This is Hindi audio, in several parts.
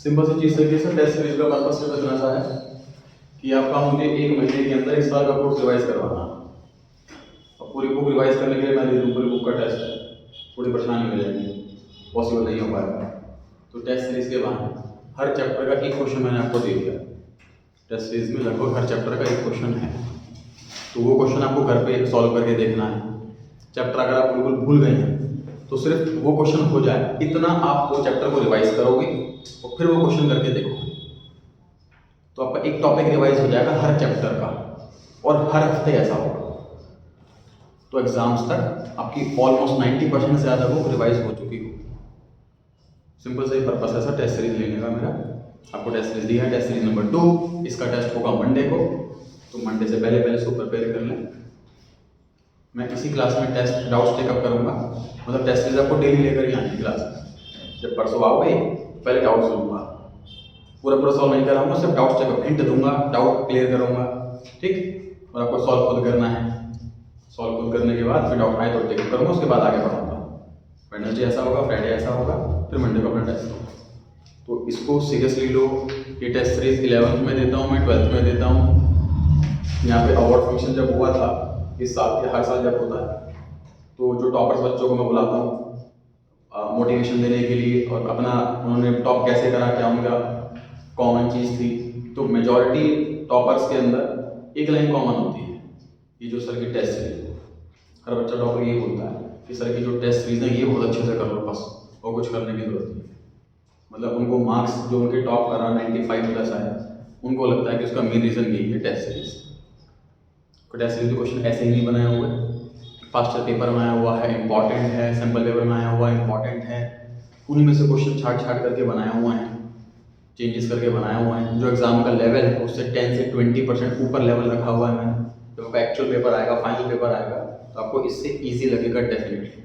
सिंपल सी चीज़ तरीके से टेस्ट सीरीज का पर्पस सिर्फ इतना सा है कि आपका मुझे 1 महीने के अंदर 1 साल का कोर्स रिवाइज करवाना है। और पूरी बुक रिवाइज करने के लिए मैं दे दूँ पूरी बुक का टेस्ट है, थोड़ी परेशानी हो जाएगी, पॉसिबल नहीं हो पाएगा। तो टेस्ट सीरीज के बाद हर चैप्टर का एक क्वेश्चन मैंने आपको दे दिया। टेस्ट सीरीज में लगभग हर चैप्टर का एक क्वेश्चन है, तो वो क्वेश्चन आपको घर पे सॉल्व करके देखना है। चैप्टर अगर आप बिल्कुल भूल गए हैं तो सिर्फ वो क्वेश्चन हो जाए इतना आप वो चैप्टर को रिवाइज करोगे और फिर वो क्वेश्चन करके देखोगे, तो आपका एक टॉपिक रिवाइज हो जाएगा हर चैप्टर का, और हर हफ्ते ऐसा होगा। तो एग्जाम्स तक आपकी ऑलमोस्ट 90% से ज़्यादा बुक रिवाइज हो चुकी हो। सिंपल सा ही पर्पस है सर टेस्ट सीरीज लेने का मेरा। आपको टेस्ट सीरीज दिया है, टेस्ट सीरीज नंबर 2, इसका टेस्ट होगा मंडे को, तो मंडे से पहले इसको प्रिपेयर कर लें। मैं इसी क्लास में टेस्ट डाउट्स टेकअप करूँगा, मतलब टेस्ट सीरीज आपको डेली लेकर ही आनी क्लास में। जब परसों आओगे पहले डाउट्स लूँगा, पूरा सॉल्व नहीं कराऊंगा, सिर्फ डाउट्स टेकअप हिंट दूंगा, डाउट क्लियर करूँगा, ठीक। और आपको सॉल्व खुद करना है। सॉल्व खुद करने के बाद फिर डाउट आए तो टेकअप करूँगा, उसके बाद आगे बढ़ाऊँगा। वेडनेसडे ऐसा होगा, फ्राइडे ऐसा होगा, फिर मंडे को अपना टेस्ट होगा। तो इसको सीरियसली लो। ये टेस्ट सीरीज 11th में देता हूँ मैं, 12th में देता हूँ। यहाँ पे अवार्ड फंक्शन जब हुआ था इस साल के, हर साल जब होता है तो जो टॉपर्स बच्चों को मैं बुलाता हूँ मोटिवेशन देने के लिए, और अपना उन्होंने टॉप कैसे करा, क्या उनका कॉमन चीज़ थी। तो मेजॉरिटी टॉपर्स के अंदर एक लाइन कॉमन होती है, ये जो सर की टेस्ट सीरीज है। हर बच्चा टॉपर ये बोलता है कि सर की जो टेस्ट सीरीज है ये बहुत अच्छे से कर लो, बस और कुछ करने की जरूरत नहीं है। मतलब उनको मार्क्स जो उनके टॉप करा 95+ आए, उनको लगता है कि उसका मेन रीज़न यही है टेस्ट सीरीज। टेस्ट सीरीज के क्वेश्चन ऐसे ही नहीं बनाए हुए, पास्ट पेपर में आया हुआ है इंपॉर्टेंट है, सैम्पल पेपर में आया हुआ इंपॉर्टेंट है, उन्हीं में से क्वेश्चन छाट करके बनाया हुआ है, चेंजेस करके बनाया हुआ है। जो एग्जाम का लेवल है उससे 10 से 20% ऊपर लेवल रखा हुआ है मैंने। जब आपका एक्चुअल पेपर आएगा, फाइनल पेपर आएगा, तो आपको इससे ईजी लगेगा डेफिनेटली।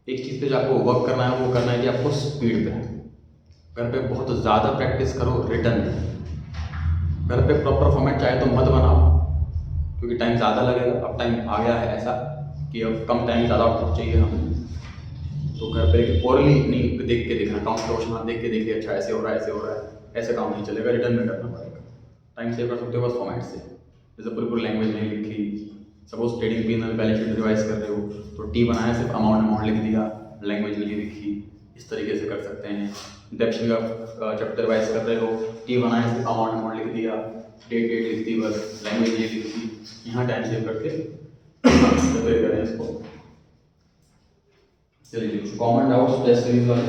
एक चीज़ पे जो आपको वर्क करना है वो करना है कि आपको स्पीड पे, घर पे बहुत ज़्यादा प्रैक्टिस करो रिटर्न में। घर पे प्रॉपर फॉर्मेट चाहे तो मत बनाओ क्योंकि टाइम ज़्यादा लगेगा। अब टाइम आ गया है ऐसा कि अब कम टाइम ज़्यादा आउटपुट चाहिए हमें, तो घर पे ओरली नहीं देख के देखना, काउंट क्वेश्चन देख के देखिए, अच्छा ऐसे हो रहा है, ऐसे हो रहा है, ऐसे काम नहीं चलेगा, रिटर्न में करना पड़ेगा। टाइम सेव कर सकते हो बस फॉर्मेट से। जैसे पूरी लैंग्वेज नहीं लिखी, suppose trading P&L balance sheet revise कर रहे हो तो टी बनाया, सिर्फ अमाउंट लिख दिया, लैंग्वेज नहीं लिखी, इस तरीके से कर सकते हैं। डेप्शन का चैप्टर रिवाइज कर रहे हो, टी बनाया, सिर्फ अमाउंट लिख दिया, डेट लिख दी, बस लैंग्वेज ये लिख दी। यहाँ टाइम सेव करके प्रिपेयर करें इसको। चलिए कॉमन डाउट्स टेस्ट सीरीज वाले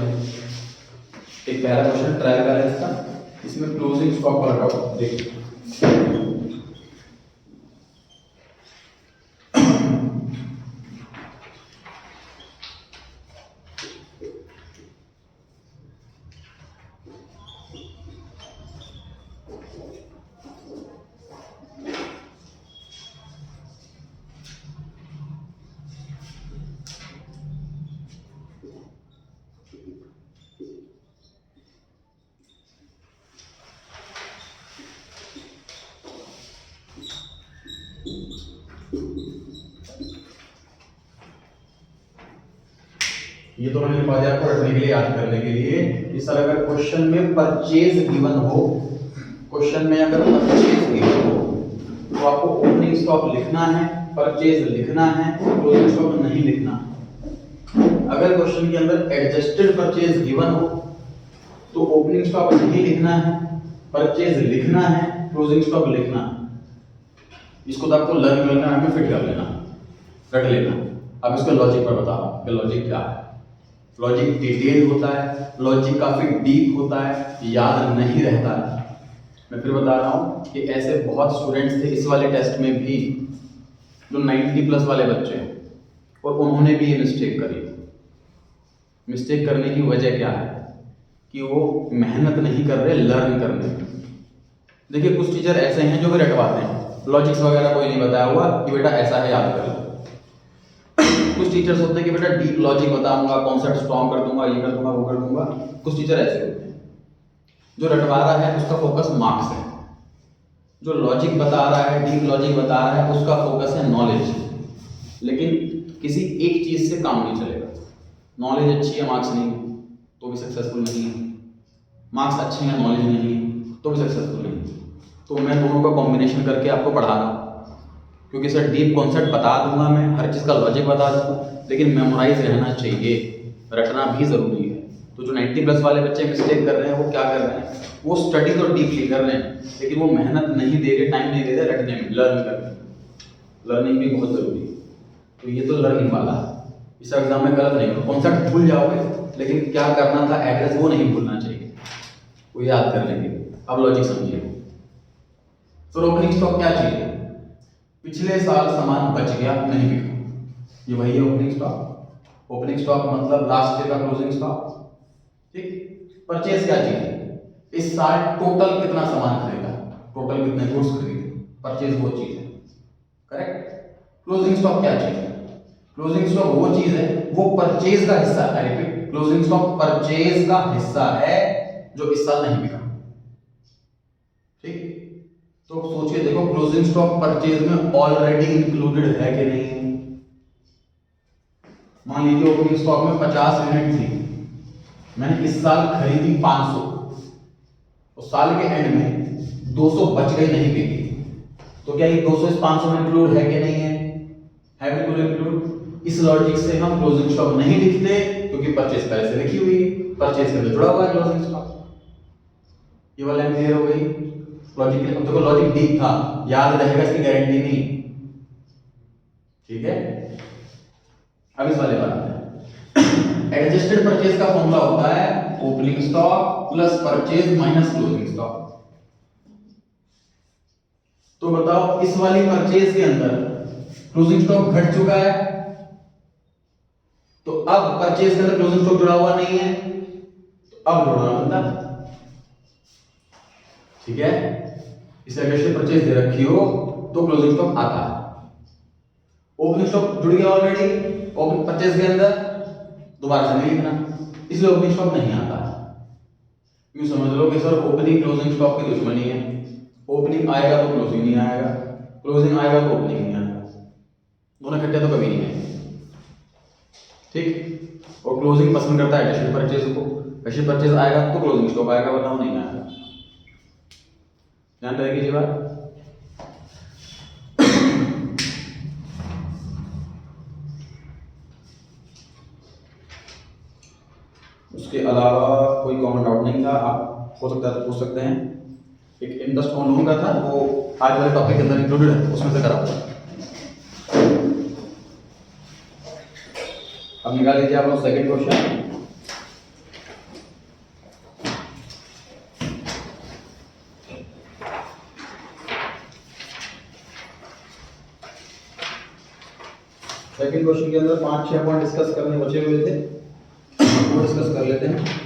एक पहला क्वेश्चन ट्राई करें इसका। इसमें क्लोजिंग स्टॉक वाला डाउट देखिए। ये तो मैंने लिखा दिया आपको रटने के लिए, याद करने के लिए कि सर अगर क्वेश्चन में परचेज गिवन हो, क्वेश्चन में अगर परचेज गिवन हो तो आपको ओपनिंग स्टॉक लिखना है, परचेज लिखना है, क्लोजिंग स्टॉक नहीं लिखना है। अगर क्वेश्चन के अंदर एडजस्टेड परचेज गिवन हो तो ओपनिंग स्टॉक नहीं लिखना है, परचेज लिखना है, क्लोजिंग स्टॉक लिखना है। इसको तो आपको लर्न करना है, फिट कर लेना, रट लेना। अब इसका लॉजिक पर बता रहा हूँ कि लॉजिक क्या है। लॉजिक डिटेल होता है, लॉजिक काफ़ी डीप होता है, याद नहीं रहता है। मैं फिर बता रहा हूँ कि ऐसे बहुत स्टूडेंट्स थे इस वाले टेस्ट में भी जो 90+ वाले बच्चे हैं, और उन्होंने भी ये मिस्टेक करी। मिस्टेक करने की वजह क्या है कि वो मेहनत नहीं कर रहे लर्न करने में। देखिए कुछ टीचर ऐसे हैं जो भी रटवाते हैं, लॉजिक्स वगैरह कोई नहीं बताया हुआ कि बेटा ऐसा है याद कर लो। कुछ टीचर्स होते हैं कि बेटा डीप लॉजिक बताऊंगा, कॉन्सेप्ट स्ट्रॉन्ग कर दूंगा, ये कर दूंगा, वो कर दूंगा। कुछ टीचर ऐसे होते हैं। जो रटवा रहा है उसका फोकस मार्क्स है, जो लॉजिक बता रहा है, डीप लॉजिक बता रहा है, उसका फोकस है नॉलेज। लेकिन किसी एक चीज से काम नहीं चलेगा। नॉलेज अच्छी है, मार्क्स नहीं तो भी सक्सेसफुल नहीं है। मार्क्स अच्छे हैं, नॉलेज नहीं है, तो भी सक्सेसफुल नहीं। तो मैं दोनों का कॉम्बिनेशन करके आपको पढ़ा रहा हूँ, क्योंकि सर डीप कॉन्सेप्ट बता दूंगा, मैं हर चीज़ का लॉजिक बता दूंगा, लेकिन मेमोराइज रहना चाहिए, रटना भी ज़रूरी है। तो जो 90+ वाले बच्चे मिस्टेक कर रहे हैं, वो क्या कर रहे हैं, वो स्टडी तो डीपली कर रहे हैं, लेकिन वो मेहनत नहीं दे रहे, टाइम नहीं दे रहे रटने में, लर्न करने में। लर्निंग भी बहुत ज़रूरी है। तो ये तो लर्निंग वाला, इस एग्जाम में गलत नहीं हो, कॉन्सेप्ट भूल जाओगे, लेकिन क्या करना था एड्रेस वो नहीं भूलना चाहिए, वो याद कर लेंगे। अब लॉजिक समझिए। तो ओपनिंग स्टॉक क्या चीज़ है? पिछले साल सामान बच गया, नहीं बिका, ये वही है ओपनिंग स्टॉक। ओपनिंग स्टॉक मतलब लास्ट ईयर का क्लोजिंग स्टॉक, ठीक। परचेज क्या चीज है? इस साल टोटल कितना सामान खरीदा, टोटल कितने गुड्स खरीदे, परचेज वो चीज है, करेक्ट। क्लोजिंग स्टॉक क्या चीज है? क्लोजिंग स्टॉक वो चीज है, वो परचेज का हिस्सा है। रिपीट, क्लोजिंग स्टॉक परचेज का हिस्सा है जो इस साल नहीं बिका, ठीक। तो सोचिए, देखो क्लोजिंग स्टॉक परचेज में ऑलरेडी इंक्लूडेड है कि नहीं। मान लीजिए ओपनिंग स्टॉक में 50 यूनिट थी, मैंने इस साल खरीदी 500, तो साल के एंड में 200 बच गई, नहीं बिकी, तो क्या ये 200 इस 500 में इंक्लूड है कि नहीं है? है बिल्कुल इंक्लूड। इस लॉजिक से हम क्लोजिंग स्टॉक नहीं लिखते, क्योंकि परचेज पहले से लिखी हुई है, परचेज के जुड़ा हुआ है क्लोजिंग स्टॉक। ये वाला क्लियर हो गई लॉजिक। अब देखो लॉजिक डीप था, याद रहेगा इसकी गारंटी नहीं, ठीक है। अब इस वाले पर आते हैं। एडजस्टेड परचेज का फॉर्मूला होता है opening stock plus purchase minus closing stock. तो बताओ, इस वाली परचेज के अंदर क्लोजिंग स्टॉक घट चुका है, तो अब परचेज के अंदर क्लोजिंग स्टॉक जुड़ा हुआ नहीं है, तो अब जोड़ना बनता, ठीक है। इसे एडजस्टेड परचेज दे रखी हो तो क्लोजिंग स्टॉक आता है। ओपनिंग स्टॉक जुड़ गया ऑलरेडी ओपन परचेज के अंदर, दोबारा से नहीं लिखना, इसलिए ओपनिंग स्टॉक नहीं आता है। यूं समझ लो कि सर ओपनिंग क्लोजिंग स्टॉक की दुश्मनी है, ओपनिंग आएगा तो क्लोजिंग नहीं आएगा, क्लोजिंग आएगा तो ओपनिंग नहीं आएगा, दोनों इकट्ठे तो कभी नहीं आएंगे, ठीक। और क्लोजिंग पसंद करता है एडजस्टेड परचेज को, एडजस्टेड परचेज आएगा तो क्लोजिंग स्टॉक आएगा, वरना वो नहीं आएगा। ध्यान रखेगी जी बात। उसके अलावा कोई कॉमन डाउट नहीं था, आप हो सकता है तो पूछ सकते हैं। एक इंटरेस्ट ऑन लोन का था, वो आज वाले टॉपिक के अंदर इंक्लूडेड है, उसमें से करा। अब निकाल लीजिए आप लोग सेकंड क्वेश्चन। सेकंड क्वेश्चन के अंदर 5-6 पॉइंट डिस्कस करने बचे हुए थे, वो डिस्कस कर लेते हैं।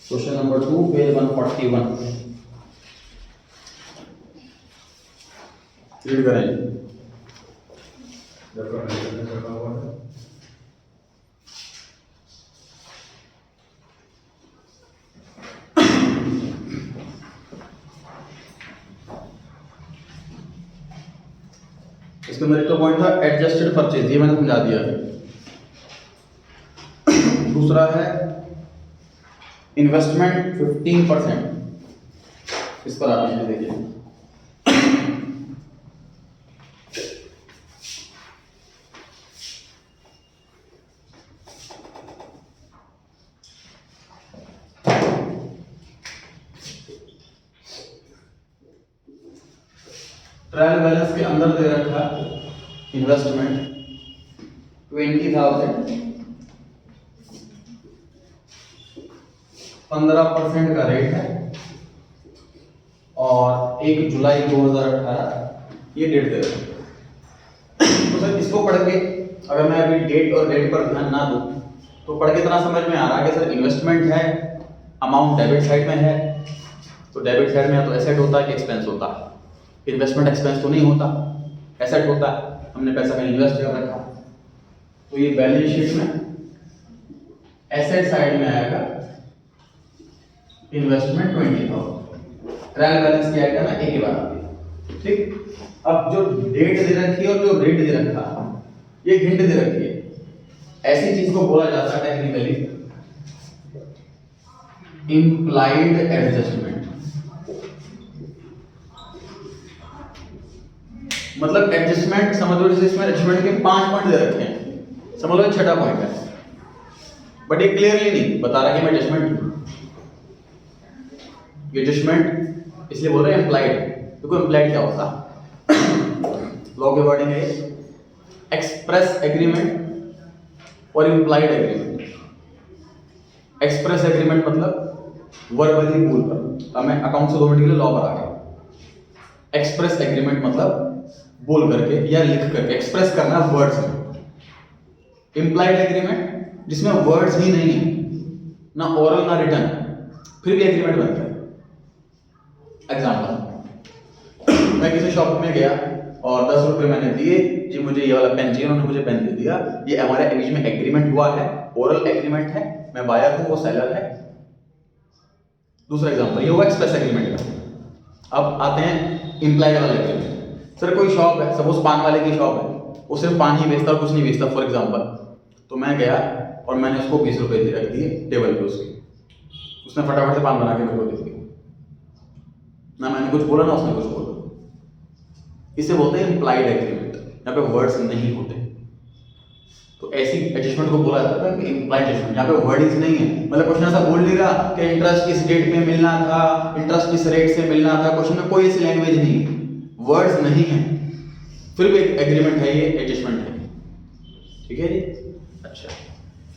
क्वेश्चन नंबर 2 पेज 141 रीड करें। इसके अंदर एक तो पॉइंट था एडजस्टेड परचेज, ये मैंने समझा दिया। दूसरा है इन्वेस्टमेंट 15%, इस पर आते हैं, देखिए ट्रायल बैलेंस के अंदर दे रखा इन्वेस्टमेंट 20,000, 15% का रेट है, और 1 जुलाई 2018 ये डेट दे रखा है। तो सर इसको पढ़ के अगर मैं अभी डेट और रेट पर ध्यान ना दूं तो पढ़ के इतना समझ में आ रहा है कि सर इन्वेस्टमेंट है, अमाउंट डेबिट साइड में है, तो डेबिट साइड में या तो एसेट होता है कि एक्सपेंस होता है, इन्वेस्टमेंट एक्सपेंस तो नहीं होता, एसेट होता है, हमने पैसा कहीं इन्वेस्ट कर रखा, तो ये बैलेंस शीट में एसेट साइड में आएगा इन्वेस्टमेंट 20,000, ट्रायल बैलेंस क्या आएगा ना 1 ठीक। अब जो डेट दे रखी है और जो रेट दे रखा है, ये हिंट दे रखी है, ऐसी चीज को बोला जाता है टेक्निकली इम्प्लाइड एडजस्टमेंट। मतलब एडजस्टमेंट समझ लो, जैसे इसमें एडजस्टमेंट के 5 पॉइंट दे रखे हैं, समझ लो 6वां पॉइंट है, बट ये क्लियरली नहीं बता रहा कि मैं एडजस्टमेंट, ये एडजस्टमेंट इसलिए बोल रहे हैं इम्प्लाइड, क्योंकि इम्प्लाइड क्या होता है, लॉ के वर्डिंग है एक्सप्रेस एग्रीमेंट और इम्प्लाइड एग्रीमेंट। एक्सप्रेस एग्रीमेंट मतलब वर्बली बोल कर, मैं अकाउंट से 2 मिनट के लिए लॉ पर आ गया। एक्सप्रेस एग्रीमेंट मतलब बोल करके या लिख करके एक्सप्रेस करना वर्ड्स में। इम्प्लाइड एग्रीमेंट जिसमें वर्ड्स ही नहीं है, ना ओरल ना रिटन, फिर भी एग्रीमेंट बनता है। एग्जांपल, मैं किसी शॉप में गया और 10 रुपए मैंने दिए, जी मुझे ये वाला पेन चाहिए, उन्होंने मुझे पेन दे दिया, ये हमारे बीच में एग्रीमेंट हुआ है, ओरल एग्रीमेंट है, मैं बायर हूं वो सेलर है। दूसरा एग्जांपल ये हुआ एक्सप्रेस एग्रीमेंट का। अब आते हैं इम्प्लाइड वाला एग्रीमेंट। सर कोई शॉप है, सपोज पान वाले की शॉप है, वो सिर्फ पान ही बेचता और कुछ नहीं बेचता फॉर एग्जांपल, तो मैं गया और मैंने उसको 20 रुपए दे रख दिए टेबल पे उसके, उसने फटाफट से पान बना के मेरे को दे दिया, ना मैंने कुछ बोला ना उसने कुछ बोला। इसे बोलते हैं इम्प्लाइड एग्रीमेंट, यहाँ पे वर्ड्स नहीं होते। तो ऐसी एडजस्टमेंट को बोला जाता है इम्प्लाइड एडजस्टमेंट, यहाँ पे वर्डिंग्स नहीं है। मतलब क्वेश्चन ऐसा बोल नहीं रहा कि इंटरेस्ट इस डेट पे मिलना था, इंटरेस्ट इस रेट से मिलना था, क्वेश्चन में कोई ऐसी लैंग्वेज नहीं है, वर्ड्स नहीं है, फिर भी एग्रीमेंट है, ये एडजस्टमेंट है। ठीक है जी। अच्छा,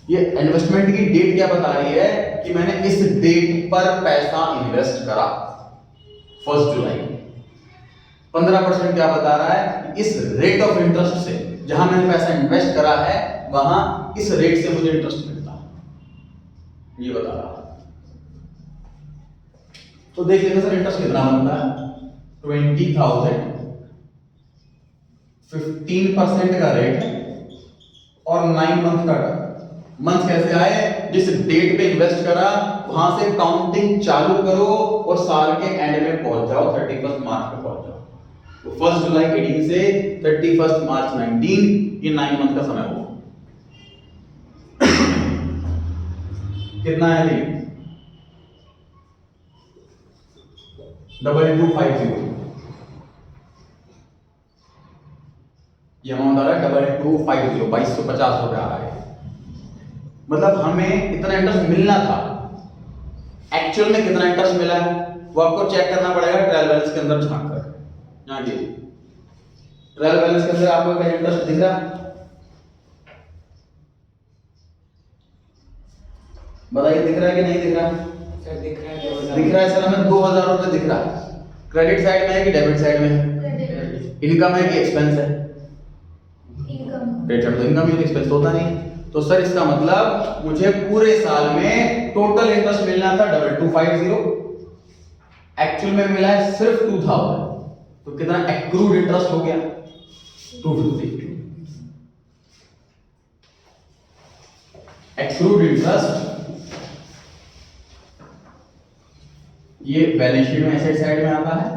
ये इन्वेस्टमेंट की डेट क्या बता रही है कि मैंने इस डेट पर पैसा इन्वेस्ट करा, 1 जुलाई। 15% क्या बता रहा है, इस रेट ऑफ इंटरेस्ट से जहां मैंने पैसा इन्वेस्ट करा है वहां इस रेट से मुझे इंटरेस्ट मिलता है, ये बता रहा है। तो देख लेते सर इंटरेस्ट कितना बनता है, 20,000, 15% का रेट और 9 मंथ का टर्म। मंथ कैसे आए, जिस डेट पे इन्वेस्ट करा वहां से काउंटिंग चालू करो और साल के एंड में पहुंच जाओ, 31 मार्च पे पहुंच जाओ। तो 1 जुलाई 18 से 31 मार्च 19, ये 9 मंथ का समय होगा। कितना है ये 2250, ये अमाउंट आ रहा है 2250, 2250 रुपए आ रहा है। मतलब हमें इतना इंटरेस्ट मिलना था, एक्चुअल में कितना इंटरेस्ट मिला है वो आपको चेक करना पड़ेगा ट्रायल बैलेंस के अंदर झांक कर। यहाँ देखिए ट्रायल बैलेंस के अंदर आपको क्या इंटरेस्ट दिख रहा है, बताइए दिख रहा है कि नहीं दिख रहा है? सर दिख रहा है, दिख रहा है सर, हमें 2000 रुपए दिख रहा है। क्रेडिट साइड में है कि डेबिट साइड में है? इनकम है कि एक्सपेंस है? क्रेडिट तो इनकम ही, एक्सपेंस होता नहीं। तो सर इसका मतलब मुझे पूरे साल में टोटल इंटरेस्ट मिलना था 2250, एक्चुअल में मिला है सिर्फ 2000, तो कितना एक्रूड इंटरेस्ट हो गया 250। एक्रूड इंटरेस्ट ये बैलेंस शीट में एसेट साइड में आता है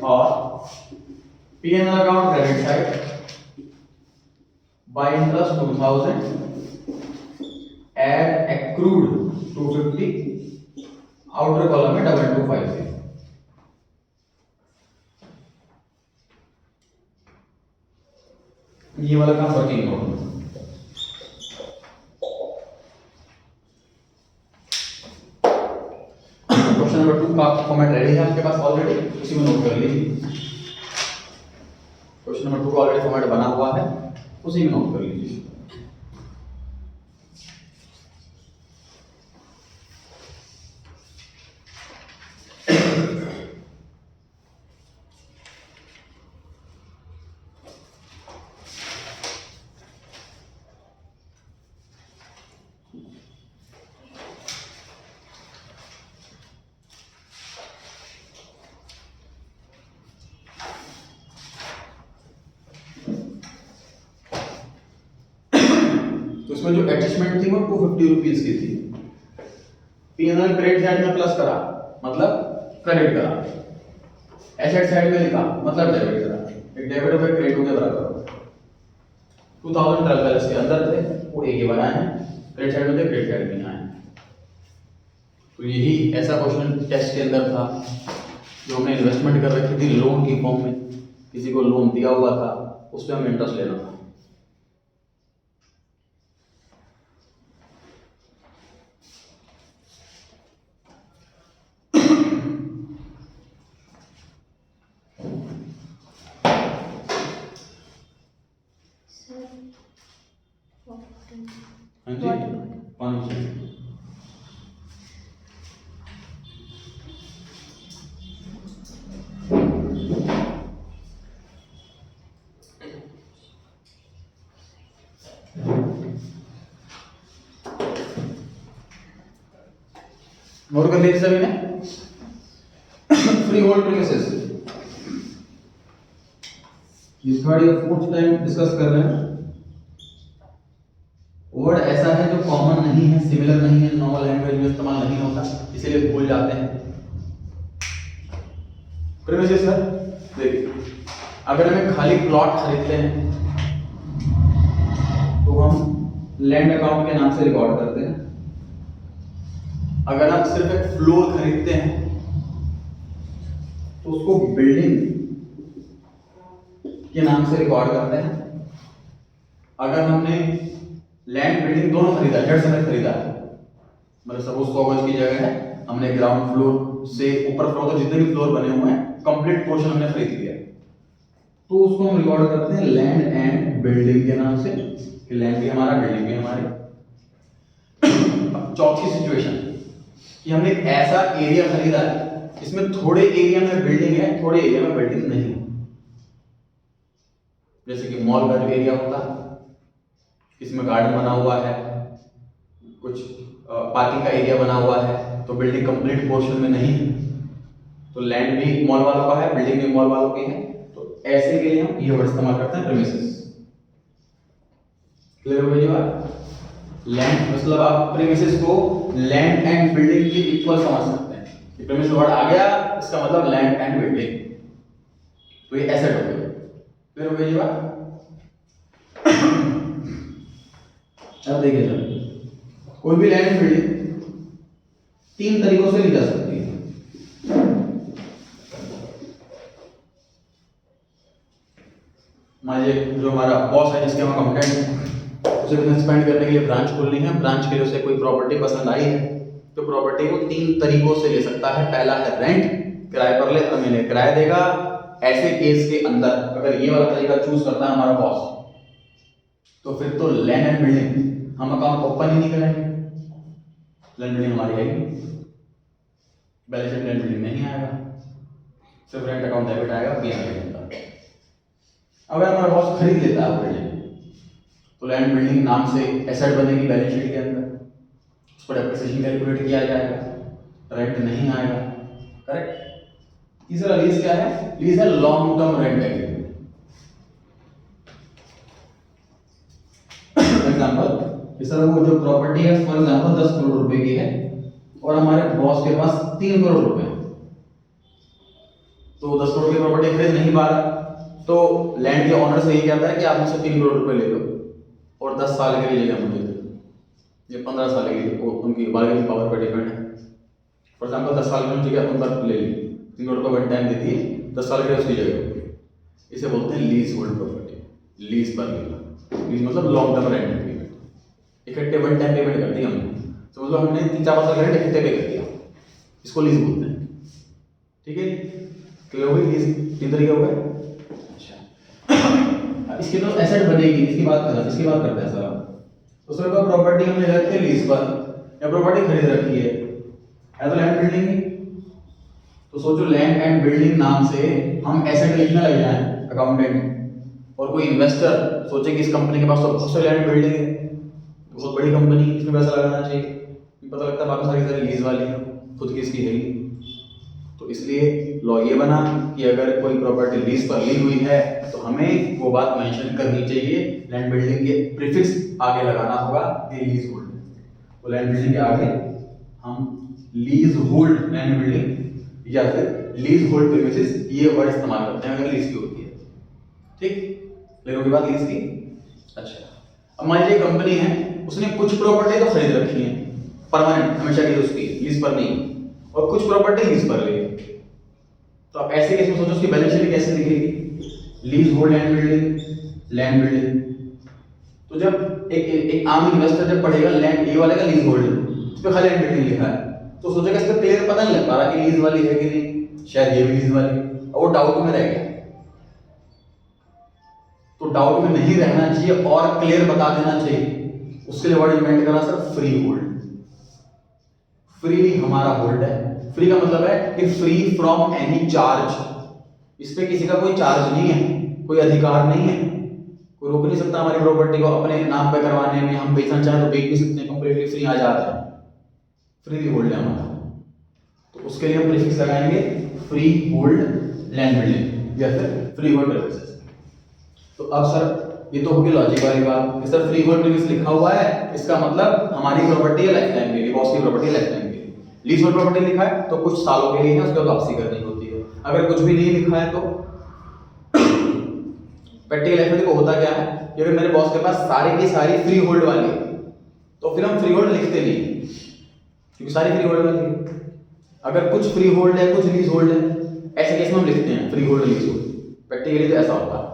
और PNL account credit side by interest 2000 add accrued 250, outer column में 2250। ये वाला काम वर्किंग नोट। क्वेश्चन नंबर 2 का फॉर्मेट रेडी है आपके पास ऑलरेडी, उसी में नोट कर लीजिए। क्वेश्चन नंबर 2 का ऑलरेडी फॉर्मेट बना हुआ है, उसी में नोट कर लीजिए। उसमें जो एडजस्टमेंट थी वो 250 रुपीज की थी। P&L क्रेडिट साइड में प्लस करा मतलब क्रेडिट करा, एसेट साइड में लिखा मतलब डेबिट करा। एक डेबिट हो गया क्रेडिट हो गया बराबर हो गया। 2012 बैलेंस के अंदर थे वो एक ही बनाए हैं, क्रेडिट साइड में थे क्रेडिट साइड में आए। तो यही ऐसा क्वेश्चन टेस्ट के अंदर था जो हमने इन्वेस्टमेंट कर रखी थी लोन की फॉर्म में, किसी को लोन दिया हुआ था उस पर हमें इंटरेस्ट लेना था। हाँ जी पानी चाहिए। नोट कर लीजिए सभी ने फ्री होल्ड प्रीमिसेस ये थर्ड या फोर्थ टाइम डिस्कस कर रहे हैं। वर्ड ऐसा है जो कॉमन नहीं है, सिमिलर नहीं है, नॉर्मल लैंग्वेज में इस्तेमाल नहीं होता, इसीलिए भूल जाते हैं। प्रीमिसेस सर देखिए, अगर हमें खाली प्लॉट खरीदते हैं तो हम लैंड अकाउंट के नाम से रिकॉर्ड करते हैं। अगर आप सिर्फ एक फ्लोर खरीदते हैं तो उसको बिल्डिंग के नाम से रिकॉर्ड करते हैं। अगर हमने लैंड बिल्डिंग दोनों खरीदा, डेढ़ समेत खरीदा है, मतलब सपोज 100 गज की जगह है, हमने ग्राउंड फ्लोर से ऊपर फ्लोर तक जितने भी फ्लोर बने हुए हैं कंप्लीट पोर्शन हमने खरीद लिया, तो उसको हम रिकॉर्ड करते हैं लैंड एंड बिल्डिंग के नाम से, कि लैंड भी हमारा बिल्डिंग भी हमारे। अब चौथी सिचुएशन कि हमने एक ऐसा एरिया खरीदा है इसमें थोड़े एरिया में बिल्डिंग है, थोड़े एरिया में बिल्डिंग नहीं है। जैसे कि मॉल का जो एरिया होता है, इसमें गार्डन बना हुआ है, कुछ पार्किंग का एरिया बना हुआ है, तो बिल्डिंग कंप्लीट पोर्शन में नहीं है, तो लैंड भी मॉल वालों का है, बिल्डिंग भी मॉल वालों की है। तो ऐसे के लिए हम ये वर्ड इस्तेमाल करते हैं प्रीमिसेस। क्लियर हो गई बात? लैंड मतलब आप प्रीमिसेस को लैंड एंड बिल्डिंग के इक्वल समझ सकते हैं कि प्रीमिसेस वर्ड आ गया इसका मतलब लैंड एंड बिल्डिंग, तो ये एसेट हो गया। क्लियर हो गई बात? अब देखिए सर, कोई भी लैंड एंड बिल्डिंग 3 तरीकों से ली जा सकती है। मान लीजिए जो हमारा बॉस है जिसके हम अकाउंटेंट हैं, उसे बिजनेस एक्सपेंड करने के लिए ब्रांच खोलनी है, ब्रांच के लिए उसे कोई प्रॉपर्टी पसंद आई है, तो प्रॉपर्टी को 3 तरीकों से ले सकता है। पहला है रेंट, किराए पर ले, महीने किराया देगा। ऐसे केस के अंदर अगर ये वाला तरीका चूज करता है हमारा बॉस, तो फिर तो लैंड एंड बिल्डिंग हम अकाउंट ओपन ही नहीं करेंगे, लैंड बिल्डिंग हमारी आएगी, बैलेंस शीट लैंड बिल्डिंग नहीं आएगा, सिर्फ रेंट अकाउंट डेबिट आएगा, P&L का। अगर हमारा बॉस खरीद लेता है बिल्डिंग, तो लैंड बिल्डिंग नाम से एसेट बनेगी बैलेंस शीट के अंदर, उस पर डेप्रिसिएशन कैलकुलेट किया जाएगा, रेंट नहीं आएगा। करेक्ट? तीसरा लीज क्या है? लीज है long term rent agreement. Example, इस तरह वो जो प्रॉपर्टी है फॉर एग्जांपल 10 करोड़ रुपए की है और हमारे बॉस के पास 3 करोड़ रुपए है, तो 10 करोड़ की प्रॉपर्टी खरीद नहीं पा रहा, तो लैंड के ऑनर से ये कहता है कि आप मुझसे 3 करोड़ रुपए ले लो और 10 साल के लिए जगह मुझे दे दो, ये 15 साल के लिए, उनकी बार्गेनिंग पावर पर डिपेंड है। फॉर एग्जांपल 10 साल की जगह तुम पर ले ली, 3 करोड़ रुपए वन टाइम देती है, 10 साल के लिए उसकी जगह होगी। इसे बोलते हैं लीज होल्ड प्रॉपर्टी, लीज पर लेना। लीज मतलब लॉन्ग टर्म रेंट एग्रीमेंट, इकट्ठे वन टाइम पेमेंट कर दी हमने, तो मतलब हमने 3-4 साल का रेंट इकट्ठे पे कर दिया, इसको लीज बोलते हैं। ठीक है, क्लियर हो गई? लीज 3 तरीके हो गए। इसकी तो एसेट बनेगी, इसकी बात करते हैं सर। तो सर कोई प्रॉपर्टी हमने रखी है लीज पर या प्रॉपर्टी खरीद रखी है तो लैंड बिल्डिंग ही, तो सोचो लैंड एंड बिल्डिंग नाम से हम एसेट लिखने लग जाए अकाउंटेंट, और कोई इन्वेस्टर सोचे कि इस कंपनी के पास तो बहुत सारी लैंड बिल्डिंग है, बहुत बड़ी कंपनी, इसमें पैसा लगाना चाहिए, पता लगता है बाकी सारी लीज वाली है, खुद की इसकी है ही। तो इसलिए लॉ ये बना कि अगर कोई प्रॉपर्टी लीज पर ली हुई है तो हमें वो बात मेंशन करनी चाहिए, लैंड बिल्डिंग के प्रीफिक्स आगे लगाना होगा ये लीज होल्ड। तो लैंड बिल्डिंग के आगे हम लीज होल्ड लैंड बिल्डिंग या फिर लीज होल्ड प्रीमिसेस ये वर्ड इस्तेमाल करते हैं अगर लीज की होती है। ठीक, क्लियर होगी बात लीज की। अच्छा, अब मान लीजिए कंपनी है, उसने कुछ प्रॉपर्टी तो खरीद रखी है परमानेंट हमेशा के लिए, उसकी लीज पर नहीं, और कुछ प्रॉपर्टी लीज पर ली है। तो आप ऐसे केस में सोचो उसकी बैलेंस शीट कैसे दिखेगी, lease hold land building, land building. तो जब एक आम इन्वेस्टर जब पढ़ेगा लैंड ये वाले का लीज होल्ड, इस पे खाली लैंड बिल्डिंग लिखा है, तो सोचेगा इस पे क्लियर पता नहीं लग पा रहा कि लीज वाली है कि नहीं, शायद ये भी लीज वाली है, और वो डाउट में रह गया। तो डाउट में नहीं रहना चाहिए और क्लियर बता देना चाहिए, उसके लिए वर्ड इन्वेंट करा सर फ्री होल्ड। फ्री हमारा होल्ड है, फ्री का मतलब है कि फ्री फ्रॉम एनी चार्ज, इस पे किसी का कोई चार्ज नहीं है, कोई अधिकार नहीं है, कोई रोक नहीं सकता हमारी प्रॉपर्टी को अपने नाम पे करवाने में, हम बेचना चाहें तो बेच भी सकते हैं, कंप्लीटली फ्री आजाद है, फ्री होल्ड है हमारा। तो उसके लिए हम प्रीफिक्स लगाएंगे फ्री होल्ड लैंड बिल्डिंग या फिर फ्री होल्ड प्रीफिक्स। तो अब सर ये तो होगी लॉजिक वाली बात, सर फ्री होल्ड प्रीफिक्स लिखा हुआ है, इसका मतलब हमारी प्रॉपर्टी है लाइफ टाइम के लिए, बॉस की प्रॉपर्टी है लाइफ टाइम के लिए। लीज होल्ड प्रॉपर्टी लिखा है तो कुछ सालों के लिए है, उसके बाद वापसी करनी होती है। अगर कुछ भी नहीं लिखा है तो प्रैक्टिकल लाइफ में देखो होता क्या है कि अगर मेरे बॉस के पास सारी की सारी फ्री होल्ड वाली है तो फिर हम फ्री होल्ड लिखते नहीं, क्योंकि सारी फ्री होल्ड वाली है। अगर कुछ फ्री होल्ड है कुछ लीज होल्ड है, ऐसे केस में हम लिखते हैं free hold lease hold. Practically तो ऐसा होता है,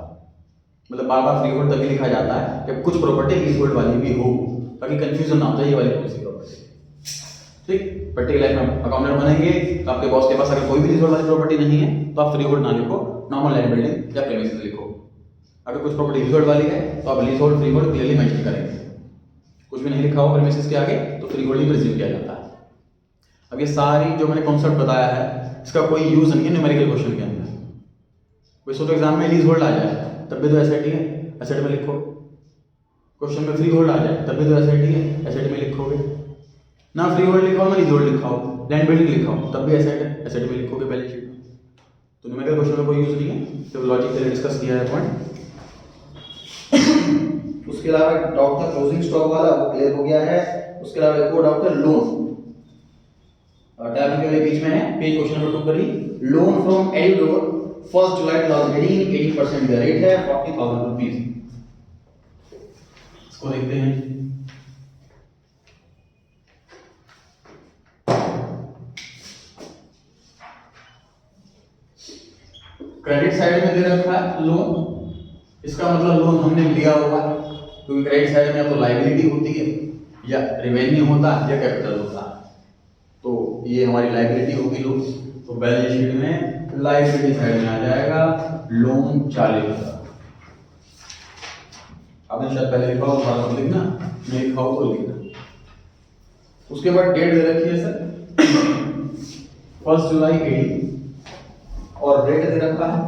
मतलब बार बार फ्री होल्ड तभी लिखा जाता है जब कुछ प्रॉपर्टी लीज होल्ड वाली भी हो, ताकि कंफ्यूजन ना हो जाए ये वाली कौन सी प्रॉपर्टी। ठीक, प्रैक्टिकल लाइफ में अकाउंटेंट बनेंगे तो आपके बॉस के पास अगर कोई भी लीज होल्ड वाली प्रॉपर्टी नहीं है तो आप फ्री होल्ड ना लिखो, नॉर्मल लैंड बिल्डिंग या प्रीमिसेस लिखो। अगर कुछ प्रॉपर्टी लीज होल्ड वाली है तो आप lease hold free hold clearly mention करेंगे। कुछ भी नहीं लिखा हो प्रीमिसेस के आगे तो फ्री होल्ड ही प्रिज्यूम किया जाता है। अब ये सारी जो मैंने कॉन्सेप्ट बताया है इसका कोई यूज नहीं है न्यूमेरिकल क्वेश्चन के अंदर। कोई सोचो एग्जाम में लीज होल्ड आ जाए तब भी तो एसआईटी है, एसेट में लिखो। क्वेश्चन में फ्री होल्ड आ जाए तब भी तो एसआईटी है, एसेट में लिखोगे। ना फ्री होल्ड लिखा हो ना लीज होल्ड लिखा हो, लैंड बिल्डिंग लिखा हो तब भी एसेट है, एसेट में लिखोगे बैलेंस शीट में। तो न्यूमेरिकल क्वेश्चन में कोई यूज नहीं है, तो लॉजिक के लिए डिस्कस किया है पॉइंट। उसके अलावा डाउट था क्लोजिंग स्टॉक वाला, वो क्लियर हो गया है। उसके अलावा एक और डाउट है लोन, टैब के बीच में है पेज क्वेश्चन नंबर 2 पर ही। लोन फ्रॉम एडिडोर 1 जुलाई 2018, 18% का रेट है 40,000 रुपीज। इसको देखते हैं। क्रेडिट साइड में दे रखा है लोन, इसका मतलब लोन हमने लिया होगा, क्योंकि क्रेडिट साइड में या तो लायबिलिटी होती है या रेवेन्यू होता है या कैपिटल होता है। तो ये हमारी लायबिलिटी होगी लोन, तो बैलेंस शीट में लायबिलिटी साइड में आ जाएगा लोन 40,000। आपने शायद पहले लिखा हो तो मत लिखना, नहीं लिखा हो तो लिखना। उसके बाद डेट दे रखी है सर 1 जुलाई 18 और रेट दे रखा है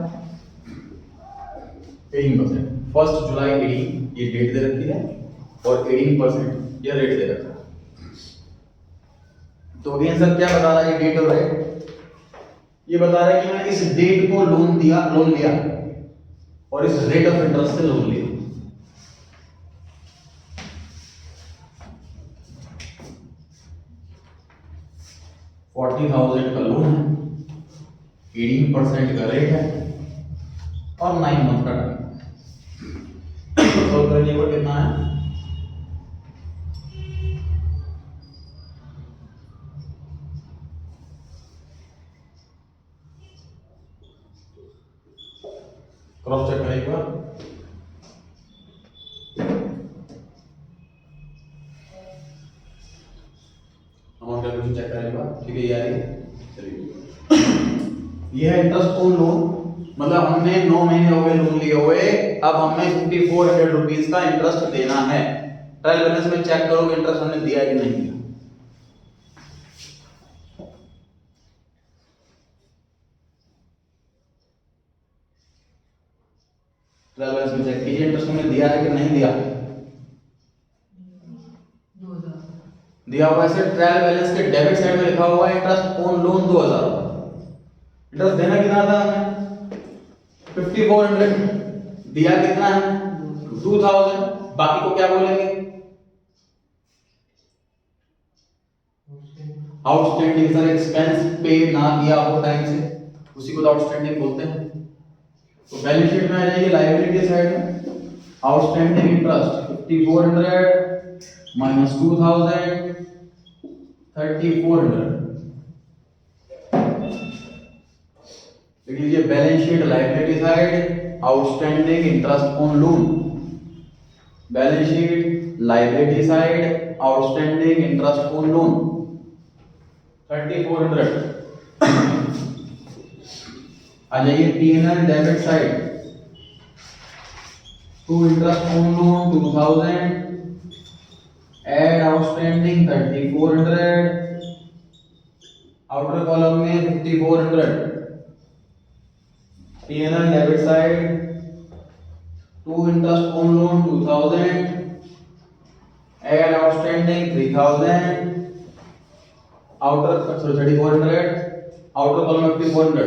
18%। 1 जुलाई 18 ये डेट दे रखी है और 18% ये रेट दे रखा है। तो अगेन सर क्या बता रहा है ये डेट और रेट? ये बता रहा है कि मैंने इस डेट को लोन लिया और इस रेट ऑफ इंटरेस्ट से लोन लिया। $40,000 का लोन है, 18% का रेट है और 9 मंथ का टाइम। सॉल्व करने पर कितना है? क्रॉस चेक करें एक बार। अमाउंट कैलकुलेशन चेक करें एक बार, ठीक है ये आ रही है। चलिए ये है इंटरेस्ट ऑन लोन, मतलब हमने 9 महीने हो गए लोन लिए हुए, अब हमें 5400 रुपीज का इंटरेस्ट देना है। ट्रायल बैलेंस में चेक करो कि इंटरेस्ट हमने दिया कि नहीं दिया। ट्रायल बैलेंस में चेक कीजिए इंटरेस्ट हमने दिया है कि नहीं दिया। दिया हुआ है। ट्रायल बैलेंस के डेबिट साइड में लिखा हुआ है इंटरेस्ट ऑन लोन 2000। इंटरेस्ट देना कितना था हमें? 5400 दिया कितना है 2000, बाकी को क्या बोलेंगे आउटस्टैंडिंग। सर एक्सपेंस पे ना किया हो टाइम से, उसी को तो आउटस्टैंडिंग बोलते हैं। तो बैलेंस शीट में आ जाएगी लायबिलिटी साइड में आउटस्टैंडिंग इंटरेस्ट 5400 माइनस 2000 3400। लिख लीजिए balance sheet liability side outstanding interest on loan. Balance sheet liability side outstanding interest on loan 3400। आ जाइए P&L debit side to interest on loan 2000 add outstanding 3400 outer column में 5400। P&L debit side to interest on loan 2000 add outstanding 3000 outer 3400 outer column में 5400।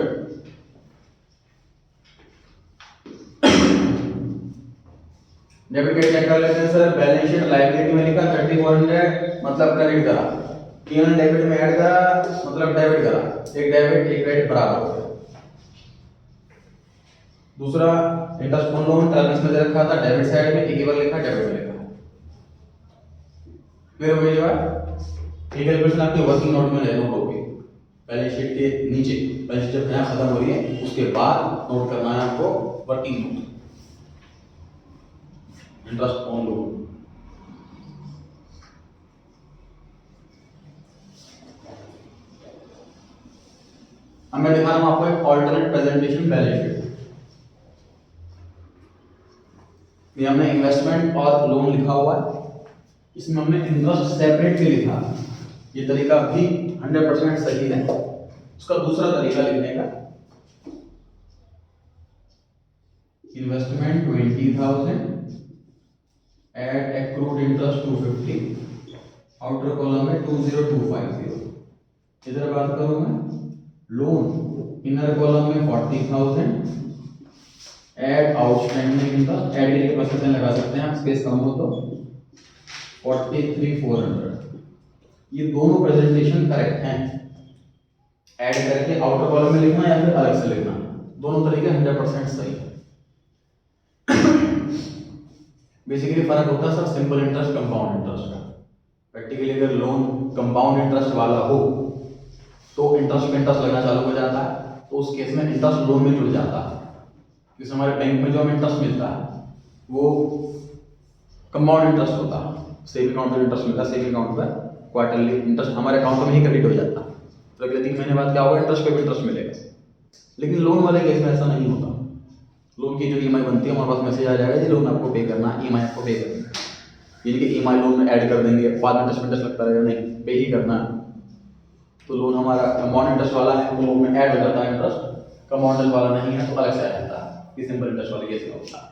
डेबिट क्रेडिट चेक कर लेते हैं सर। बैलेंस शीट लायबिलिटी में लिखा 3400 मतलब क्रेडिट करा, P&L डेबिट में ऐड करा मतलब डेबिट करा। एक डेबिट एक क्रेडिट बराबर हो गया। दूसरा इंटरेस्ट ऑन लोन टर्म्स में दे रखा था डेबिट साइड में, एक ही बार लिखा डेबिट में लिखा। फिर हो गई बात। ये कैलकुलेशन आपके वर्किंग नोट में नोट होगी बैलेंस शीट के नीचे। बैलेंस शीट जब यहाँ खत्म हो रही है उसके बाद नोट करना है आपको working note interest on loan. अब मैं दिखा रहा हूं आपको एक ऑल्टरनेट प्रेजेंटेशन बैलेंस शीट। ये हमने इन्वेस्टमेंट और लोन लिखा हुआ है, इसमें हमने इंटरेस्ट सेपरेट भी लिखा है। ये तरीका भी 100% सही है। उसका दूसरा तरीका लिखने का investment 20,000 at accrued interest 250 outer column में 20250। इधर बात करूं मैं लोन इनर कॉलम में 40,000 एड आउटस्टैंडिंग इंटरेस्ट ऐड के प्रोसेस में लगा सकते हैं आप, स्पेस कम हो तो 43,400। ये दोनों प्रेजेंटेशन करेक्ट हैं। ऐड करके आउटर कॉलम में लिखना या फिर अलग से लिखना, दोनों तरीके 100% सही है। बेसिकली फर्क होता है sir simple interest compound interest का। प्रैक्टिकली अगर लोन कंपाउंड इंटरेस्ट वाला हो तो इंटरेस्ट में इंटरेस्ट लगना चालू हो जाता है, तो उस केस में इंटरेस्ट लोन में जुड़ जाता है। जैसे हमारे बैंक में जो हमें इंटरेस्ट मिलता है वो कंपाउंड इंटरेस्ट होता है। सेविंग अकाउंट में इंटरेस्ट मिलता है, सेविंग अकाउंट पर क्वार्टरली इंटरेस्ट हमारे अकाउंट में ही क्रेडिट हो जाता है, तो अगले 3 महीने बाद क्या होगा इंटरेस्ट पे भी इंटरेस्ट मिलेगा। लेकिन लोन वाले केस में ऐसा नहीं होता। लोन की जो EMI बनती है हमारे पास मैसेज आ जाएगा जी लोन आपको पे करना है, EMI आपको पे करना है। ये कि EMI लोन में ऐड कर देंगे बाद में इंटरेस्ट लगता रहेगा, नहीं पे ही करना है। तो लोन हमारा कंपाउंड इंटरेस्ट वाला है तो लोन में ऐड हो जाता है इंटरेस्ट, कंपाउंड वाला नहीं है तो अलग से आ जाता है। ये सिंपल इंटरेस्ट वाले केस में होता है।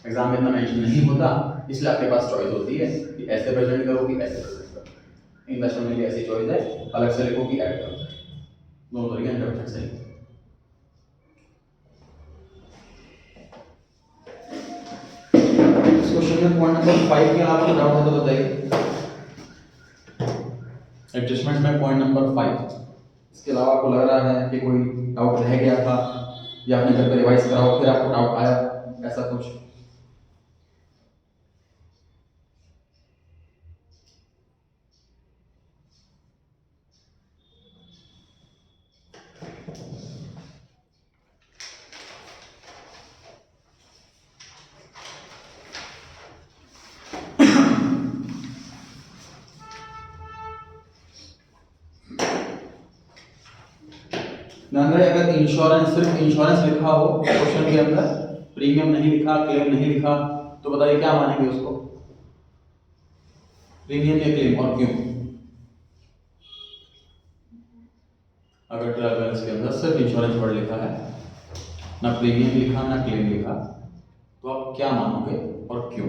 एग्जाम में इतना मेंशन नहीं होता, इसलिए आपके पास चॉइस होती है कि ऐसे प्रेजेंट करो कि ऐसे प्रेजेंट करो। इन्वेस्टमेंट में भी ऐसी चॉइस है, अलग से लिखो कि ऐड करो, दोनों तरीके 100% सही है। क्वेश्चन में पॉइंट नंबर 5 के अलावा कोई डाउट है तो बताइए। एडजस्टमेंट में पॉइंट नंबर 5 इसके अलावा आपको लग रहा है कि कोई डाउट रह गया था या आपने घर पर रिवाइज कराओ फिर आपको डाउट आया, ऐसा कुछ? अगर इंश्योरेंस सिर्फ इंश्योरेंस लिखा हो क्वेश्चन के अंदर, प्रीमियम नहीं लिखा, क्लेम नहीं लिखा, तो बताइए क्या मानेंगे उसको, प्रीमियम या क्लेम, और क्यों? अगर ट्रायल बैलेंस के अंदर सिर्फ इंश्योरेंस वर्ड लिखा है, ना प्रीमियम लिखा ना क्लेम लिखा, तो आप क्या मानोगे और क्यों?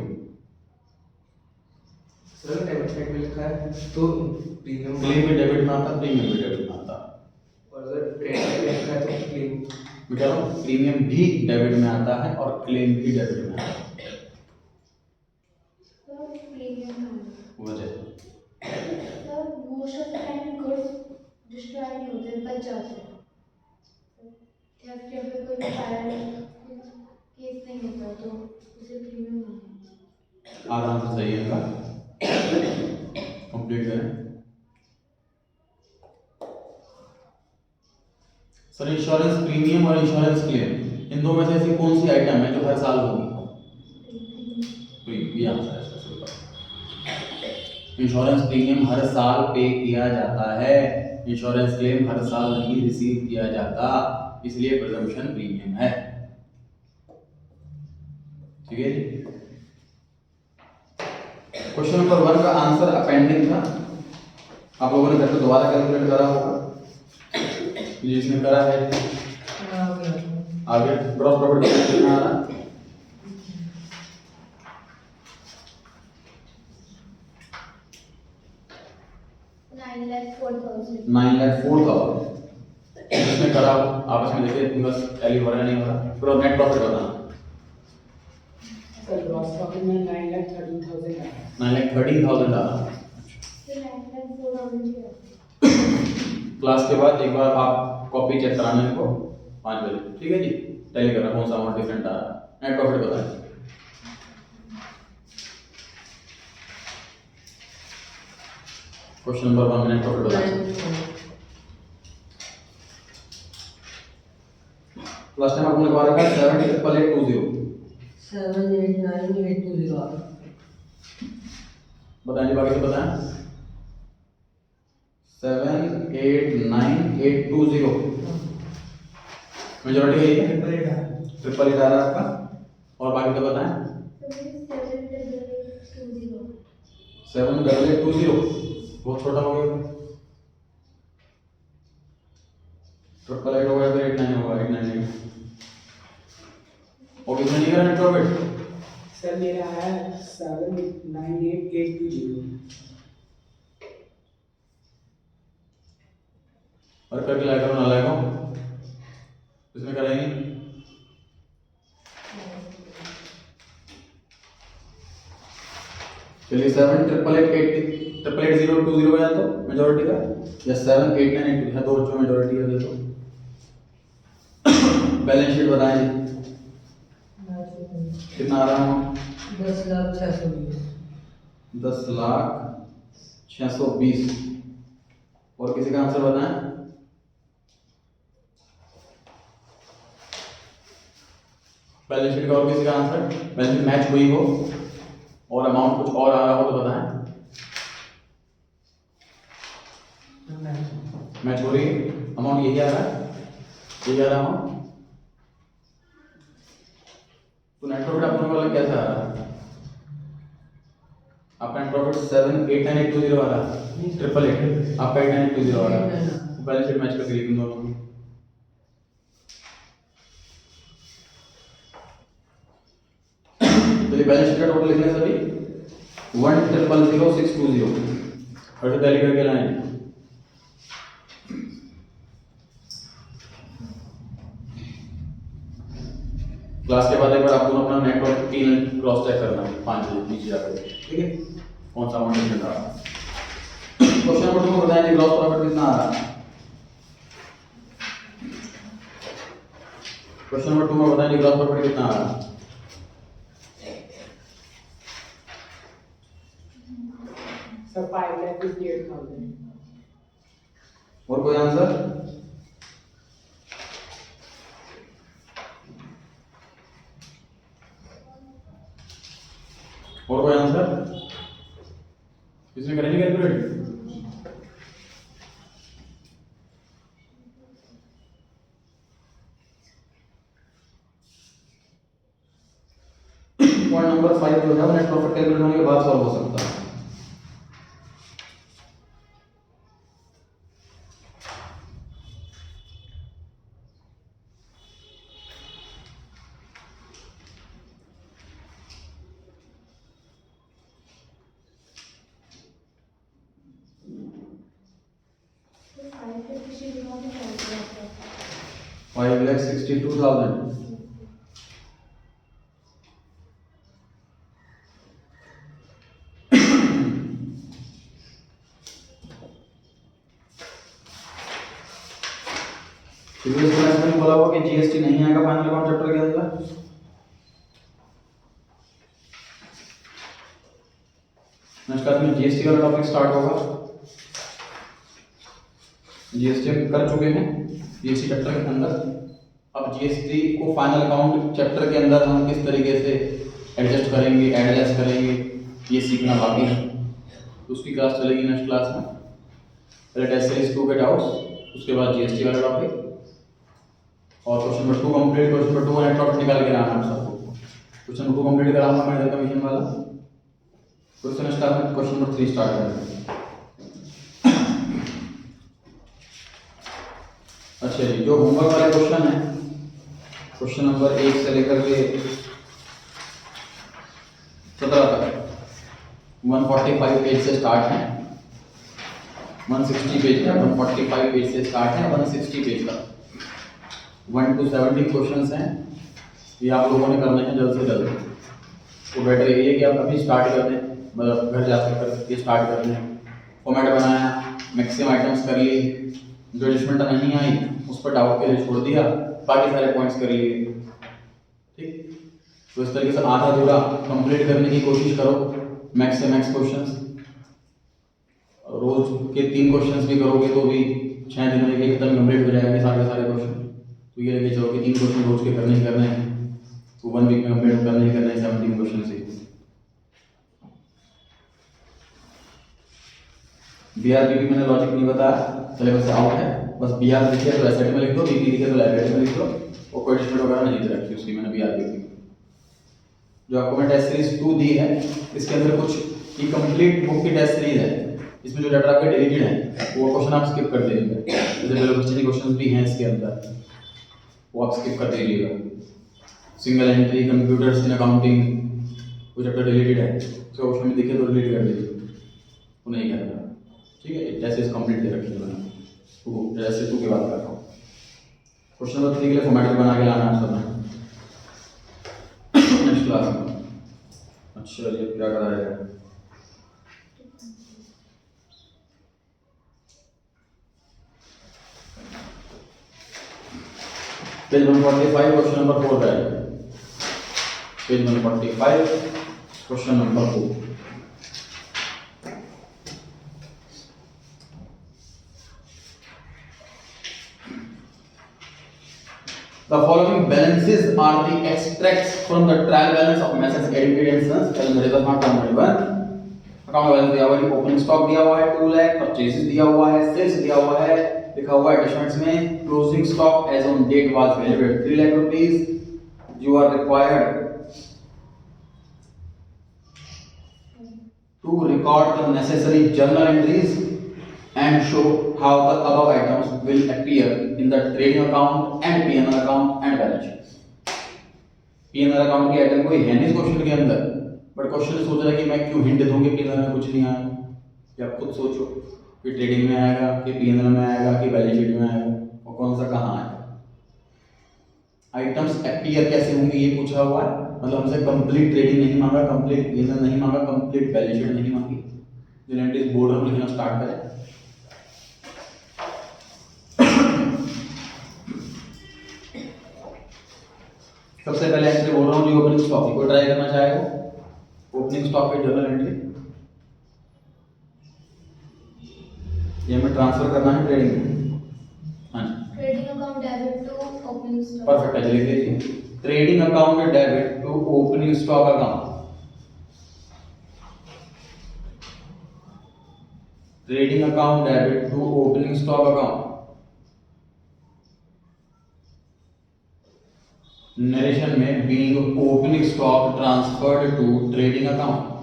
सर डेबिट साइड में लिखा है तो प्रीमियम क्लेम भी डेबिट में आता, प्रीमियम भी डेबिट में आता। और अगर क्रेडिट में लिखा है तो क्लेम मैं कह रहा हूँ प्रीमियम भी डेबिट में आता है और क्लेम भी डेबिट में आता है। वजह most of the time goods destroy नहीं होते, बच जाते हैं। थेफ्ट या फिर कोई पैरल केस नहीं होता तो उसे प्रीमियम नहीं। आधा आंसर सही है इनका, कंप्लीट करें। सर इंश्योरेंस प्रीमियम और इंश्योरेंस क्लेम इन दो में से ऐसी कौन सी आइटम है जो हर साल होगी? तो ये आंसर है इसका सही बात। इंश्योरेंस प्रीमियम हर साल पे किया जाता है, इंश्योरेंस क्लेम हर साल नहीं रिसीव किया जाता, इसलिए प्रिजम्पशन प्रीमियम है। ठीक है जी। क्वेश्चन नंबर 1 का आंसर अपेंडिंग था, आप लोगों ने घर पे दोबारा कैलकुलेट करा होगा, जिसने करा है आगे ग्रॉस प्रॉफिट कितना आ रहा है? 9,04,000। 9,04,000 जिसने करा आपस में देखिए बस टैली हो रहा है नहीं हो रहा, फिर नेट प्रॉफिट बताना। सर ग्रॉस प्रॉफिट में 9,13,000 है। 9,13,000 डाला। फिर 9,04,000 क्लास के बाद एक बार आप कॉपी चेक कराना इनको 5 बजे, ठीक है जी। टैली करना कौन सा अमाउंट डिफरेंट आ रहा है, नेट प्रॉफिट बताएं। क्वेश्चन नंबर 1 में नेट प्रॉफिट बताएं। लास्ट टाइम आपने लिखवा रखा है 7,8,820 7,8,9,820 बताएं जी, बाकी से बताएं। 7,8,9,820 मेजॉरिटी है ये, ट्रिपल एट आ रहा है आपका, और बाकी तो बताएं। 7,8,820 बहुत छोटा हो गया, ट्रिपल एट हो गया, फिर 8,9 होगा, 8,9,8 और कितने नहीं करा नेट प्रॉफिट? सर मेरा है 7,9,8,820। और करके लाया करो ना लाया करो, इसमें करेंगे। चलिए 7,8,8,8,020 हो जाए तो मेजॉरिटी का, या 7,8,9,820 है, दो बच्चों मेजॉरिटी है तो। बैलेंस शीट बताएं जी, कितना आ रहा है? 10,620 10,620 और किसी का आंसर बताएं। बैलेंस शीट का और किसी का आंसर, बैलेंस शीट मैच हुई हो और अमाउंट कुछ और आ रहा हो तो बताएं। मैच हो रही है, अमाउंट यही आ रहा है, यही आ रहा अमाउंट, तो नेट प्रॉफिट आप लोगों का कैसा आ रहा है? आपका नेट प्रॉफिट 7,8,9,820 आ रहा है, ट्रिपल एट आपका 8,9,820 आ रहा है, बैलेंस शीट मैच करके इन दोनों की। तो ये बैलेंस शीट का टोटल लिखने सभी 1,000,620 फिर से टैली करके लाएं। क्लास के बाद एक बार आप दोनों अपना नेट प्रॉफिट तीन क्रॉस चेक करना है 5 बजे नीचे जाकर, ठीक है, कौन सा अमाउंट डिफरेंट आ रहा है। क्वेश्चन नंबर 2 में बताएं ग्रॉस प्रॉफिट कितना आ रहा है। क्वेश्चन नंबर 2 में बताएं ग्रॉस प्रॉफिट कितना आ रहा है। सर 5,58,000। और कोई आंसर? और कोई आंसर? इसमें करेंगे कैलकुलेट? पॉइंट नंबर 5 जो है नेट प्रॉफिट कैलकुलेट होने के बाद सॉल्व हो सकता है। 5,62,000। प्रीवियस क्लास में बोला हुआ कि जीएसटी नहीं आएगा फाइनल अकाउंट चैप्टर के अंदर। नेक्स्ट क्लास में जीएसटी वाला टॉपिक स्टार्ट होगा। जीएसटी हम कर चुके हैं जीएसटी चैप्टर के अंदर। अब जीएसटी को फाइनल अकाउंट चैप्टर के अंदर हम किस तरीके से एडजस्ट करेंगे, एडजस्ट करेंगे, ये सीखना बाकी है। तो उसकी क्लास चलेगी नेक्स्ट क्लास में। पहले टेस्ट सीरीज 2 के डाउट्स, उसके बाद जीएसटी वाला टॉपिक और question number 2 complete. Question number 2 net profit निकाल के लाना है सबको। क्वेश्चन नंबर 2 कंप्लीट कराऊंगा मैं इधर कमीशन वाला। क्वेश्चन स्टार्ट में क्वेश्चन नंबर 3 स्टार्ट करेंगे। अच्छा जी, जो होमवर्क वाले क्वेश्चन है, क्वेश्चन नंबर 1 से लेकर के 17 तक 145 पेज से स्टार्ट है, 160 पेज का, 145 पेज से स्टार्ट है 160 पेज का। 1 to 17 क्वेश्चंस हैं, ये आप लोगों ने करने हैं जल्द से जल्द। तो बेटर ये है कि आप अभी स्टार्ट कर दें, मतलब घर जाकर ये स्टार्ट कर दें। फॉर्मेट बनाया, मैक्सिमम आइटम्स कर ली, जो एडजस्टमेंट नहीं आई उस पर डाउट के लिए छोड़ दिया, बाकी सारे पॉइंट्स कर लिए। ठीक, तो इस तरीके से आधा अधूरा कंप्लीट करने की कोशिश करो। मैक्स से मैक्स क्वेश्चंस, रोज के 3 क्वेश्चंस भी करोगे तो भी 6 दिन में एक खत्म कंप्लीट हो जाएंगे सारे क्वेश्चन। तो ये लेके चलो कि 3 क्वेश्चन रोज के करने ही करने हैं, तो 1 वीक में कंप्लीट करने ही करने हैं 17 क्वेश्चन से। बीआरबीपी मैंने लॉजिक नहीं बताया, सिलेबस से आउट है। बस बीआर लिखे तो एसेट में लिख दो, बीपी लिखे तो लाइब्रेरी में लिख दो, और कोई डिस्प्ले वगैरह नहीं दे रखी उसकी मैंने बीआरबीपी। जो आपको मैं टेस्ट सीरीज 2 दी है, इसके अंदर कुछ की कंप्लीट बुक की टेस्ट सीरीज है। इसमें जो चैप्टर आपके डिलीटेड है वो क्वेश्चन आप स्किप कर दीजिएगा। जैसे वेलोसिटी क्वेश्चंस भी हैं इसके अंदर, वो आप स्किप कर दीजिएगा। Single entry, computers in accounting, वो चैप्टर डिलीटेड है, उसका क्वेश्चन भी दिखे तो डिलीट कर दीजिए, वो नहीं करना। ठीक है, जैसे कंप्लीट दे रखी है मैंने, तो जैसे 2 की बात कर रहा हूँ। क्वेश्चन नंबर 3 के लिए फॉर्मेट बना के लाना है सब नेक्स्ट क्लास में। अच्छा ये क्या कराएगा? पेज 145 क्वेश्चन नंबर 4 है। Page 145 question number 4। The following balances are the extracts from the trial balance of Messrs. Educate and Sons, Reserve Fund 1. Account balance दिया हुआ है, ओपनिंग स्टॉक दिया हुआ है 2 लाख, परचेजेस दिया हुआ है, सेल्स दिया हुआ है, लिखा हुआ है अटैचमेंट्स में closing stock as on date was valued at 3 lakh rupees. You are required to record the necessary journal entries and show how the above items will appear in the trading account and P&L account and balance sheet। P&L account की आइटम कोई है नहीं इस क्वेश्चन के अंदर, बट क्वेश्चन सोच रहा है कि मैं क्यों हिंट दूं कि P&L में कुछ नहीं आया। या आप खुद सोचो कि ट्रेडिंग में आएगा कि P&L में आएगा कि बैलेंस शीट में आएगा, और कौन सा कहाँ आएगा। आइटम्स अपीयर कैसे होंगे ये पूछा हुआ है, मतलब हमसे कंप्लीट ट्रेडिंग नहीं मांगा, कंप्लीट P&L नहीं मांगा, कंप्लीट बैलेंस शीट नहीं मांगी। जो एंट्रीज बोर्ड हम लिखना स्टार्ट करें। सबसे पहले एंट्री बोल रहा हूँ जो ओपनिंग स्टॉक को ट्राई करना चाहेगा। ओपनिंग स्टॉक की जर्नल एंट्री ये हमें ट्रांसफर करना है ट्रेडिंग में। हाँ जी, trading account debit to opening stock. Perfect है, लिख लीजिए trading account debit to opening stock account. Trading account debit to opening stock account. Narration में being opening stock transferred to trading account.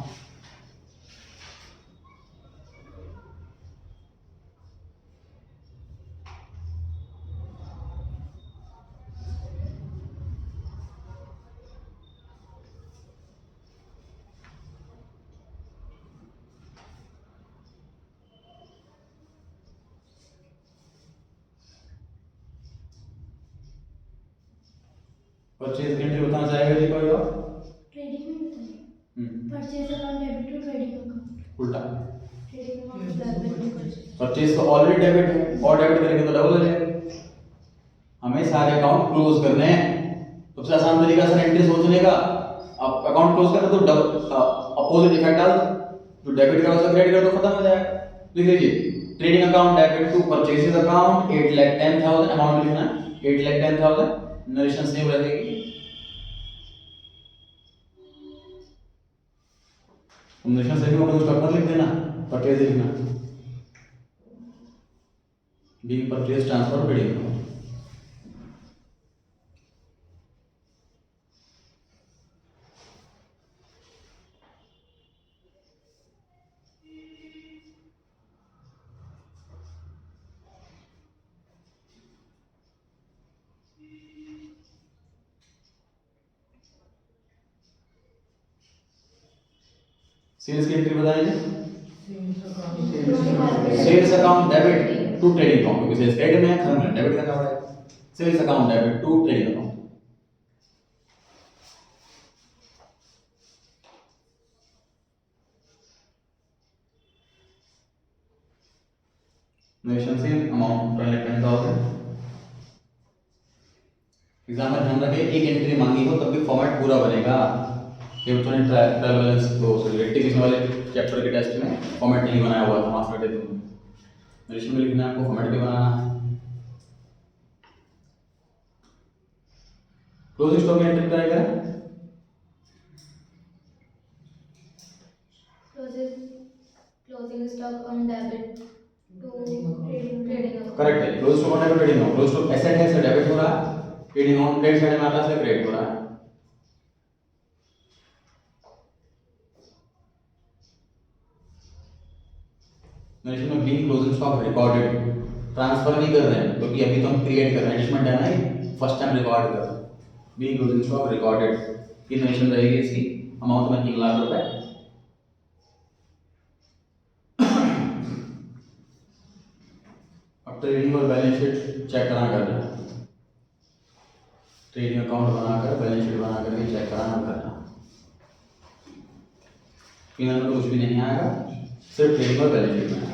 Purchase की एंट्री बताना चाहेगा जी कोई और? ट्रेडिंग में बताइए। Purchase account debit to trading account. उल्टा, trading account debit to purchase. Purchase तो ऑलरेडी डेबिट है और डेबिट करेंगे तो डबल हो जाएगा। हमें सारे अकाउंट क्लोज करने हैं। सबसे आसान तरीका सर एंट्री सोचने का, आप अकाउंट क्लोज करना तो अपोजिट इफेक्ट डाल, जो डेबिट का उसका क्रेडिट कर तो खत्म हो जाएगा। लिख लीजिए trading account debit to purchases account 8,10,000 amount लिखना है 8,10,000, नरेशन सेम रहेगी। नरेशन सेम में कुछ मत लिख देना, परचेज लिखना, being purchase transfer trading account. Sales की एंट्री बताइए। Sales account debit to trading account, क्योंकि सेल्स क्रेडिट में है, खत्म है, डेबिट करना पड़ेगा। Sales account debit to trading account. Narration same amount 10,10,000। Exam में ध्यान रखें एक एंट्री मांगी हो तब भी फॉर्मेट पूरा बनेगा। ये बच्चों ने ट्रायल बैलेंस तो रेटिंग वाले चैप्टर के टेस्ट में फॉर्मेट नहीं बनाया हुआ था, मार्क्स कटे थे। नरेशन में लिखना है आपको, फॉर्मेट भी बनाना है। क्लोजिंग स्टॉक में एंट्री करेगा closing stock on debit to trading account. Correct है। Close stock on debit trading account, close stock asset है इसलिए डेबिट हो रहा है, ट्रेडिंग ऑन क्रेडिट साइड में आता है इसलिए क्रेडिट हो रहा है। नरेशन में being closing stock recorded, transfer नहीं कर रहे हैं क्योंकि तो अभी तो हम क्रिएट कर रहे हैं, एडिशमेंट है ना, ये फर्स्ट टाइम रिकॉर्ड कर रहे हैं। बीइंग क्लोजिंग स्टॉक रिकॉर्डेड की नरेशन रहेगी इसकी, अमाउंट में 3 लाख रुपए। अब ट्रेडिंग और बैलेंस शीट चेक करना करना, ट्रेडिंग अकाउंट बनाकर बैलेंस शीट बना करके चेक कराना करना। फिर तो कुछ भी नहीं आएगा, सिर्फ ट्रेडिंग और बैलेंस शीट में